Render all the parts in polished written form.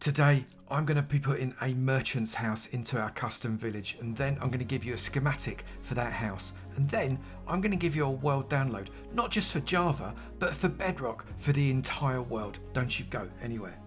Today, I'm going to be putting a merchant's house into our custom village, and then I'm going to give you a schematic for that house. And then I'm going to give you a world download, not just for Java, but for Bedrock, for the entire world. Don't you go anywhere.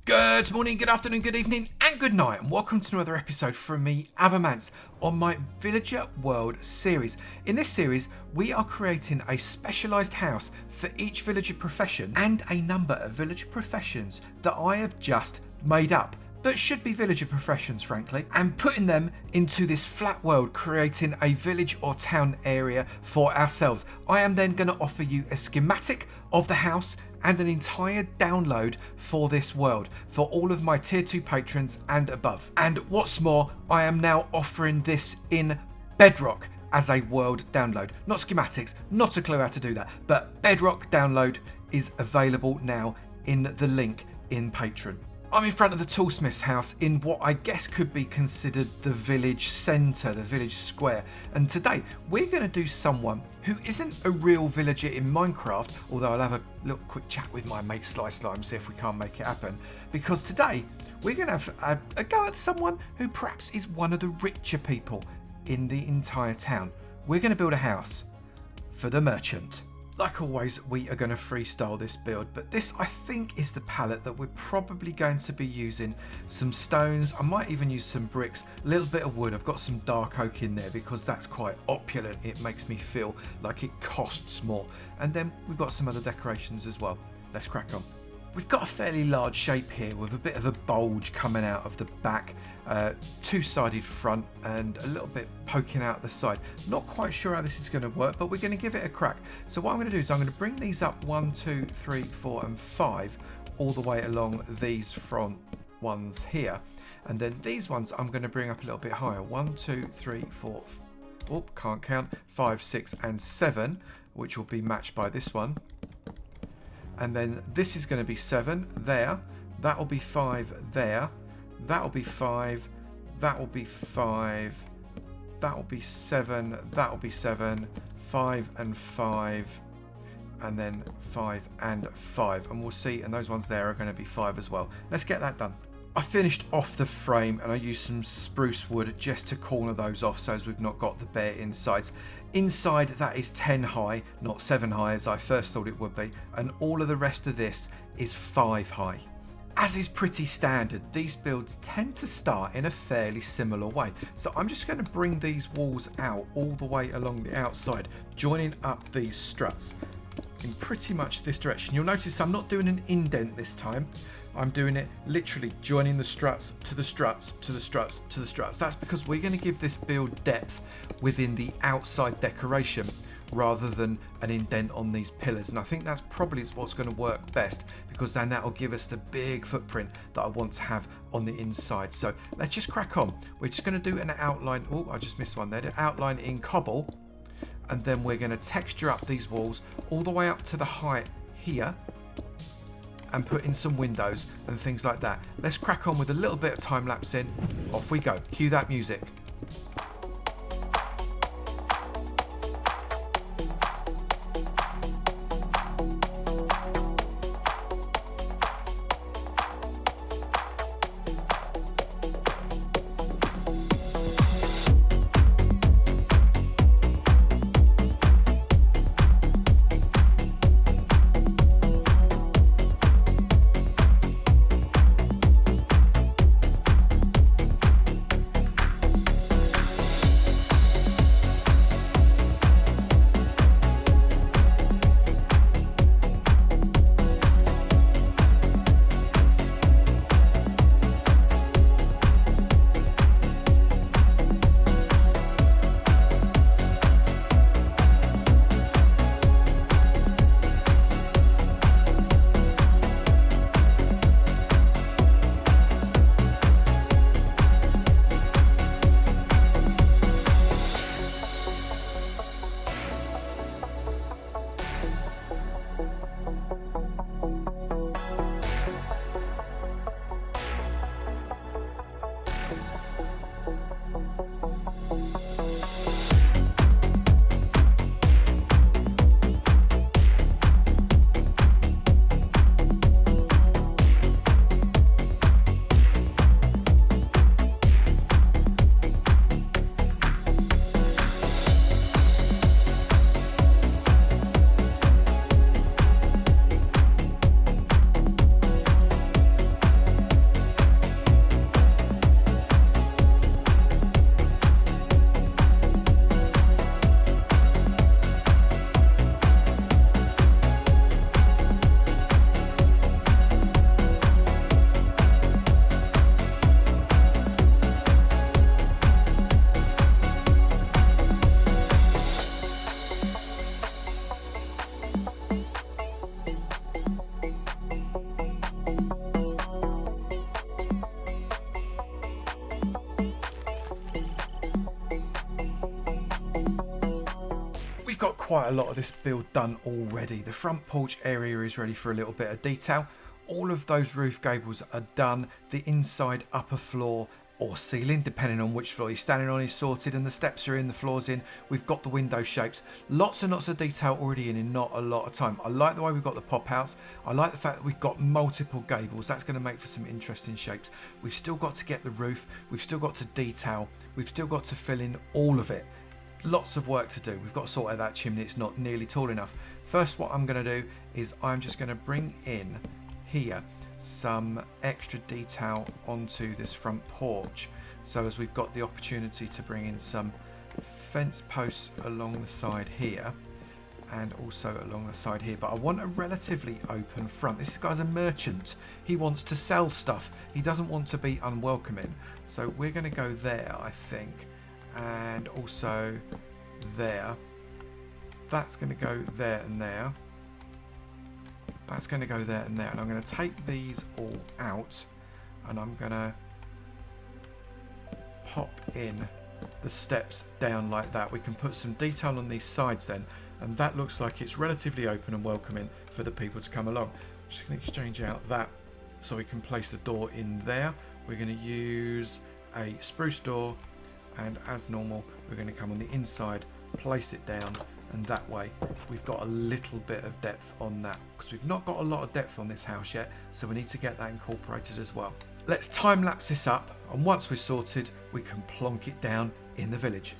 Good morning, good afternoon, good evening, and good night, and welcome to another episode from me, Avomance, on my Villager World series. In this series, we are creating a specialised house for each villager profession and a number of villager professions that I have just made up, but should be villager professions, frankly, and putting them into this flat world, creating a village or town area for ourselves. I am then going to offer you a schematic of the house and an entire download for this world for all of my tier 2 patrons and above. And what's more, I am now offering this in Bedrock as a world download. Not schematics, not a clue how to do that, but Bedrock download is available now in the link in Patron. I'm in front of the toolsmith's house in what I guess could be considered the village centre, the village square. And today we're going to do someone who isn't a real villager in Minecraft, although I'll have a little quick chat with my mate Slice Lime, see if we can't make it happen. Because today we're going to have a go at someone who perhaps is one of the richer people in the entire town. We're going to build a house for the merchant. Like always, we are going to freestyle this build, but this I think is the palette that we're probably going to be using. Some stones, I might even use some bricks, a little bit of wood. I've got some dark oak in there because that's quite opulent. It makes me feel like it costs more. And then we've got some other decorations as well. Let's crack on. We've got a fairly large shape here with a bit of a bulge coming out of the back, two-sided front and a little bit poking out the side. Not quite sure how this is going to work, but we're going to give it a crack. So what I'm going to do is I'm going to bring these up 1, 2, 3, 4 and 5 all the way along these front ones here. And then these ones I'm going to bring up a little bit higher. 1, 2, 3, 4, oh, can't count, 5, 6 and 7, which will be matched by this one. And then this is going to be 7 there, that will be 5 there, that will be 5, that will be 5, that will be 7, that will be 7, 5 and 5, and then 5 and 5. And we'll see, and those ones there are going to be 5 as well. Let's get that done. I finished off the frame and I used some spruce wood just to corner those off so as we've not got the bare insides. Inside that is 10 high, not 7 high as I first thought it would be, and all of the rest of this is 5 high. As is pretty standard, these builds tend to start in a fairly similar way. So I'm just going to bring these walls out all the way along the outside, joining up these struts in pretty much this direction. You'll notice I'm not doing an indent this time. I'm doing it literally joining the struts to the struts to the struts to the struts. That's because we're going to give this build depth within the outside decoration rather than an indent on these pillars. And I think that's probably what's going to work best, because then that will give us the big footprint that I want to have on the inside. So let's just crack on. We're just going to do an outline. Oh, I just missed one there. The outline in cobble. And then we're going to texture up these walls all the way up to the height here and put in some windows and things like that. Let's crack on with a little bit of time lapse in. Off we go. Cue that music. quite a lot of this build done already. The front porch area is ready for a little bit of detail. All of those roof gables are done. The inside upper floor or ceiling, depending on which floor you're standing on, is sorted, and the steps are in, the floor's in. We've got the window shapes. Lots and lots of detail already in not a lot of time. I like the way we've got the pop outs. I like the fact that we've got multiple gables. That's going to make for some interesting shapes. We've still got to get the roof. We've still got to detail. We've still got to fill in all of it. Lots of work to do. We've got to sort out that chimney. It's not nearly tall enough. First, what I'm going to do is I'm just going to bring in here some extra detail onto this front porch, so as we've got the opportunity to bring in some fence posts along the side here and also along the side here. But I want a relatively open front. This guy's a merchant. He wants to sell stuff. He doesn't want to be unwelcoming. So we're going to go there, I think, and also there. That's going to go there and there. That's going to go there and there, and I'm going to take these all out, and I'm going to pop in the steps down like that. We can put some detail on these sides then, and that looks like it's relatively open and welcoming for the people to come along. I'm just going to exchange out that so we can place the door in there. We're going to use a spruce door, and as normal we're going to come on the inside, place it down, and that way we've got a little bit of depth on that, because we've not got a lot of depth on this house yet, so we need to get that incorporated as well. Let's time lapse this up, and once we're sorted we can plonk it down in the village.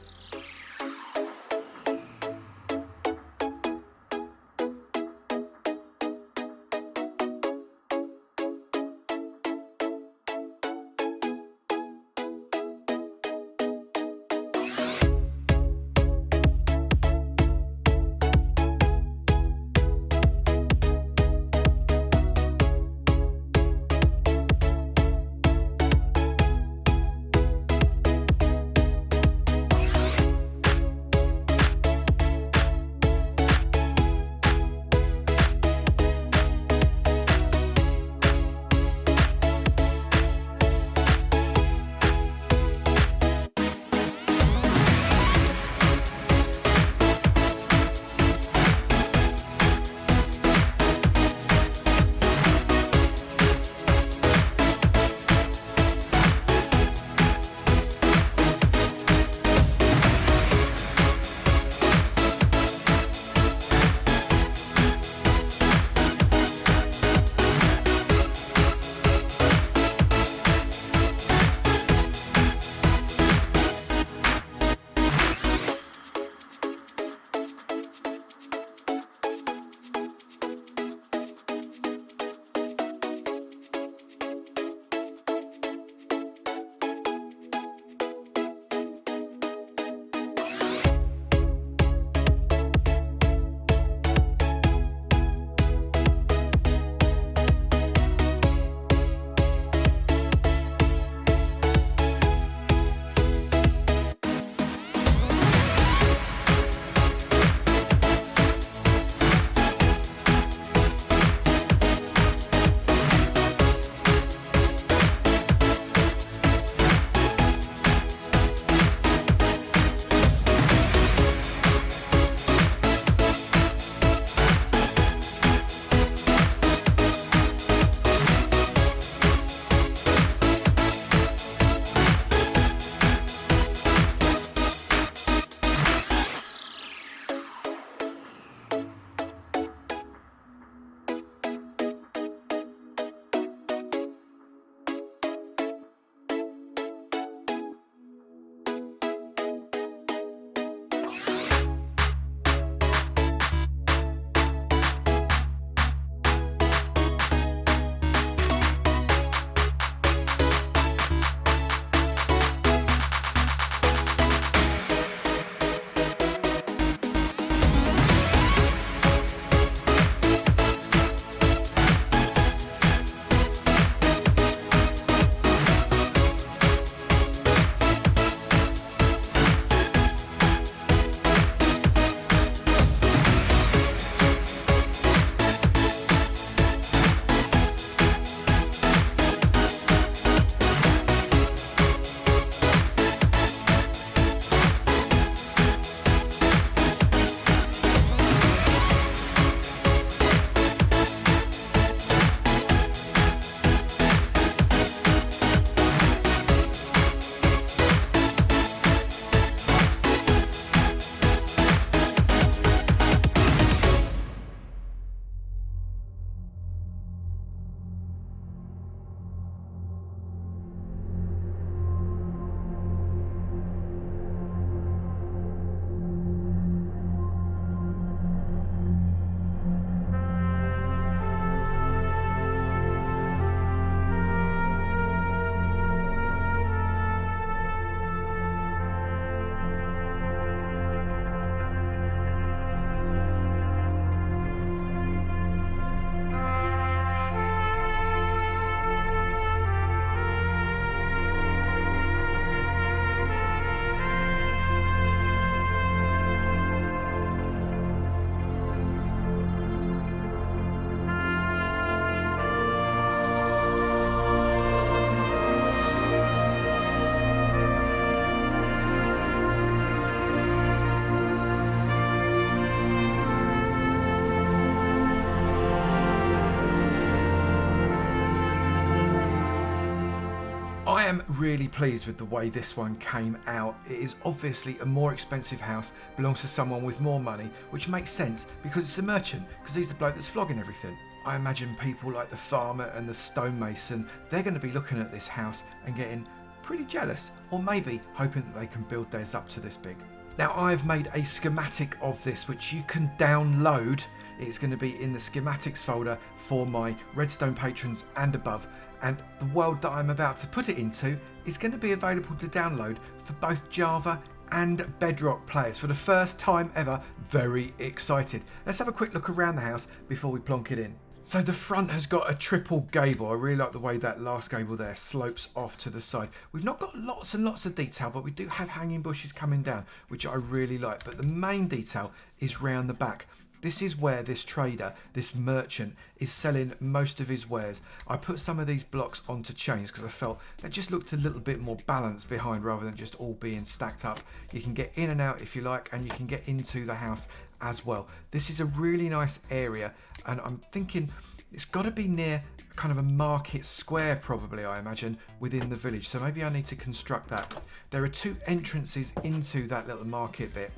am really pleased with the way this one came out. It is obviously a more expensive house, belongs to someone with more money, which makes sense because it's a merchant, because he's the bloke that's flogging everything. I imagine people like the farmer and the stonemason, they're going to be looking at this house and getting pretty jealous, or maybe hoping that they can build theirs up to this big. Now I've made a schematic of this which you can download. It's going to be in the schematics folder for my Redstone patrons and above, and the world that I'm about to put it into is going to be available to download for both Java and Bedrock players for the first time ever. Very excited. Let's have a quick look around the house before we plonk it in. So the front has got a triple gable. I really like the way that last gable there slopes off to the side. We've not got lots and lots of detail, but we do have hanging bushes coming down, which I really like. But the main detail is round the back. This is where this trader, this merchant, is selling most of his wares. I put some of these blocks onto chains because I felt that just looked a little bit more balanced behind rather than just all being stacked up. You can get in and out if you like, and you can get into the house as well. This is a really nice area, and I'm thinking it's got to be near kind of a market square probably, I imagine, within the village. So maybe I need to construct that. There are two entrances into that little market bit,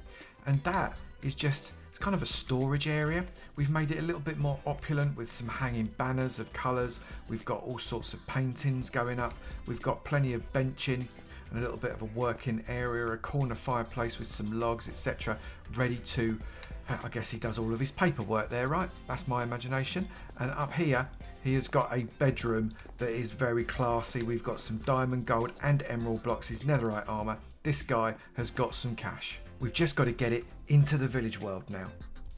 and that is just kind of a storage area. We've made it a little bit more opulent with some hanging banners of colours. We've got all sorts of paintings going up. We've got plenty of benching and a little bit of a working area, a corner fireplace with some logs, etc. ready to, I guess he does all of his paperwork there, right? That's my imagination. And up here, he has got a bedroom that is very classy. We've got some diamond, gold and emerald blocks, his netherite armour. This guy has got some cash. We've just got to get it into the village world now.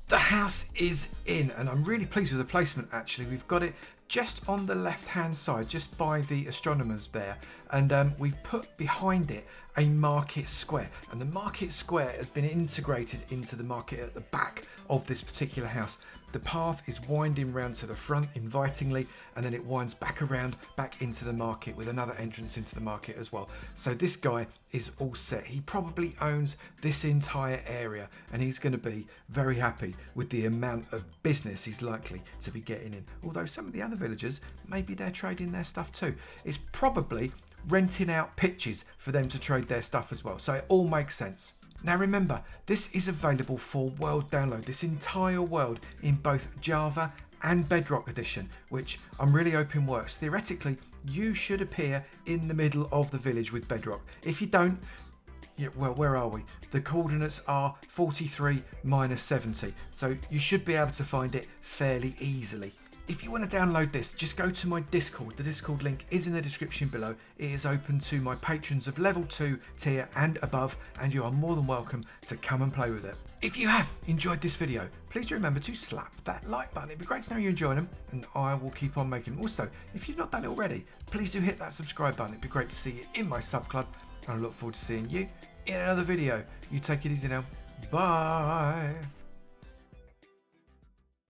The house is in, and I'm really pleased with the placement actually. We've got it just on the left hand side, just by the astronomers there, and we've put behind it a market square, and the market square has been integrated into the market at the back of this particular house. The path is winding round to the front invitingly, and then it winds back around back into the market with another entrance into the market as well. So this guy is all set. He probably owns this entire area, and he's going to be very happy with the amount of business he's likely to be getting in. Although some of the other villagers, maybe they're trading their stuff too. It's probably renting out pitches for them to trade their stuff as well. So it all makes sense. Now remember, this is available for world download, this entire world in both Java and Bedrock edition, which I'm really hoping works. Theoretically, you should appear in the middle of the village with Bedrock. If you don't, yeah, well, where are we? The coordinates are 43 minus 70, so you should be able to find it fairly easily. If you want to download this, just go to my Discord. The Discord link is in the description below. It is open to my patrons of level 2 tier and above, and you are more than welcome to come and play with it. If you have enjoyed this video, please do remember to slap that like button. It'd be great to know you're enjoying them, and I will keep on making them. Also, if you've not done it already, please do hit that subscribe button. It'd be great to see you in my sub club, and I look forward to seeing you in another video. You take it easy now. Bye.